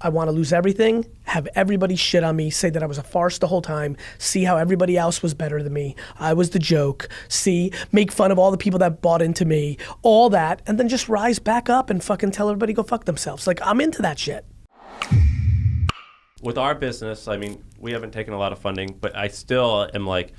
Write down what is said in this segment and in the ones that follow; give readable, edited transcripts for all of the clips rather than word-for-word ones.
I want to lose everything, have everybody shit on me, say that I was a farce the whole time, see how everybody else was better than me, I was the joke, make fun of all the people that bought into me, all that, and then just rise back up and fucking tell everybody go fuck themselves. Like, I'm into that shit. With our business, I mean, we haven't taken a lot of funding, but I still am like,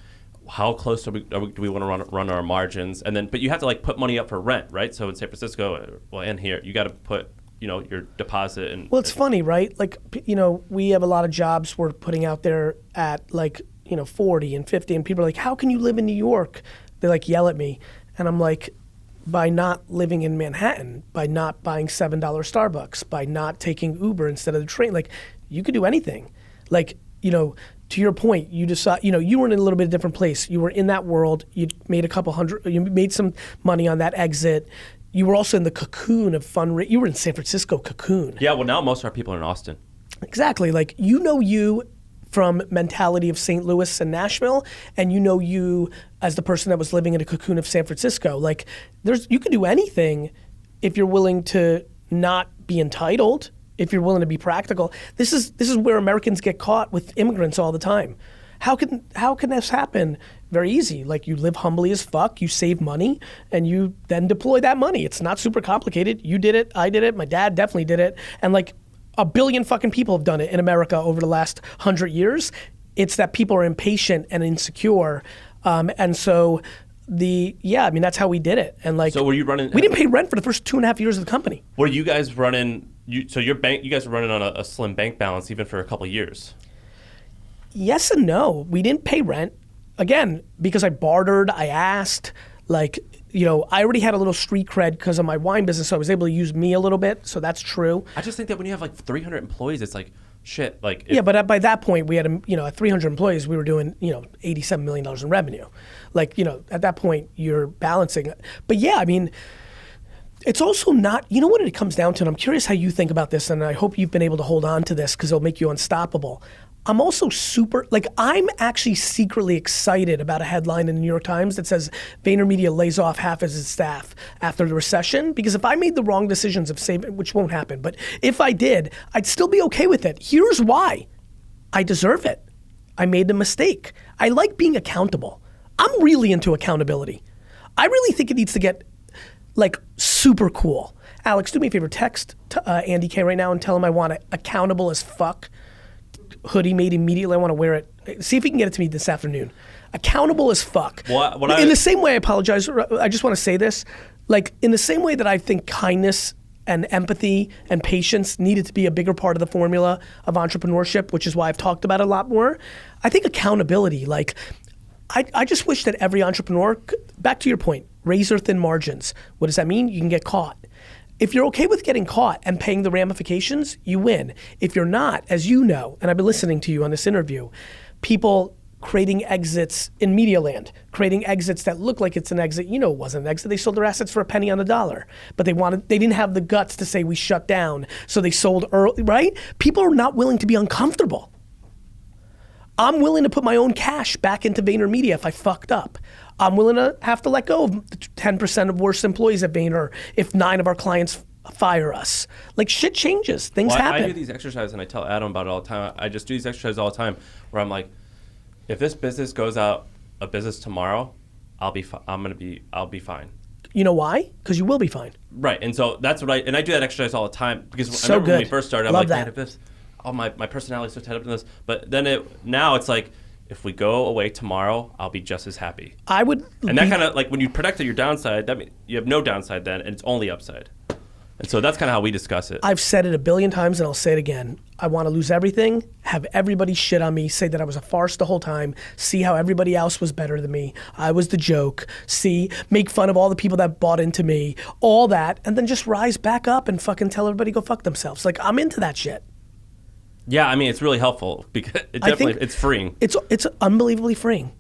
how close do we want to run our margins? And then, but you have to like put money up for rent, right? So in San Francisco, well, and here, you got to put, you know, your deposit and. Well, it's funny, right? Like, you know, we have a lot of jobs we're putting out there at like, you know, 40 and 50, and people are like, how can you live in New York? They like yell at me, and I'm like, by not living in Manhattan, by not buying $7 Starbucks, by not taking Uber instead of the train, like, you could do anything. Like, you know, to your point, you decide, you know, you were in a little bit of a different place. You were in that world. You made you made some money on that exit. You were also in the cocoon of you were in San Francisco cocoon. Yeah, well, now most of our people are in Austin. Exactly. Like, you know you from mentality of St. Louis and Nashville, and you know you as the person that was living in a cocoon of San Francisco. Like, you could do anything if you're willing to not be entitled, if you're willing to be practical. This is where Americans get caught with immigrants all the time. How can this happen? Very easy. Like, you live humbly as fuck, you save money, and you then deploy that money. It's not super complicated. You did it, I did it, my dad definitely did it, and like a billion fucking people have done it in America over the last 100 years. It's that people are impatient and insecure, and so I mean, that's how we did it. And like, so were you running? We didn't pay rent for the first 2.5 years of the company. Were you guys running? You guys were running on a slim bank balance even for a couple of years. Yes and no. We didn't pay rent, again, because I bartered, I asked, like, you know, I already had a little street cred because of my wine business, so I was able to use me a little bit, so that's true. I just think that when you have like 300 employees, it's like, shit, like. Yeah, but by that point, we had, you know, at 300 employees, we were doing, you know, $87 million in revenue. Like, you know, at that point, you're balancing. But yeah, I mean, it's also not, you know what it comes down to, and I'm curious how you think about this, and I hope you've been able to hold on to this because it'll make you unstoppable. I'm also I'm actually secretly excited about a headline in the New York Times that says VaynerMedia lays off half of its staff after the recession, because if I made the wrong decisions of saving, which won't happen, but if I did, I'd still be okay with it. Here's why. I deserve it. I made a mistake. I like being accountable. I'm really into accountability. I really think it needs to get like super cool. Alex, do me a favor, text to Andy K right now and tell him I want it accountable as fuck. Hoodie made immediately. I want to wear it. See if he can get it to me this afternoon. Accountable as fuck. In the same way, I apologize. I just want to say this. Like, in the same way that I think kindness and empathy and patience needed to be a bigger part of the formula of entrepreneurship, which is why I've talked about it a lot more. I think accountability, like, I just wish that every entrepreneur, back to your point, razor thin margins. What does that mean? You can get caught. If you're okay with getting caught and paying the ramifications, you win. If you're not, as you know, and I've been listening to you on this interview, people creating exits in media land, creating exits that look like it's an exit, you know it wasn't an exit, they sold their assets for a penny on the dollar, but they didn't have the guts to say we shut down, so they sold early, right? People are not willing to be uncomfortable. I'm willing to put my own cash back into VaynerMedia if I fucked up. I'm willing to have to let go of 10% of worst employees at Vayner if 9 of our clients fire us. Like, shit changes, things happen. I do these exercises and I tell Adam about it all the time. I just do these exercises all the time where I'm like, if this business goes out of business tomorrow, I'll be fine. You know why? Because you will be fine. Right, and so that's what I do that exercise all the time because so I remember good. When we first started, I'm Love like, that. man, if this, my personality is so tied up in this, but then now it's like, if we go away tomorrow, I'll be just as happy. And that kind of, like, when you protected your downside, that means you have no downside then, and it's only upside. And so that's kind of how we discuss it. I've said it a billion times, and I'll say it again. I want to lose everything, have everybody shit on me, say that I was a farce the whole time, see how everybody else was better than me, I was the joke, make fun of all the people that bought into me, all that, and then just rise back up and fucking tell everybody go fuck themselves. Like, I'm into that shit. Yeah, I mean, it's really helpful because it's freeing. It's unbelievably freeing.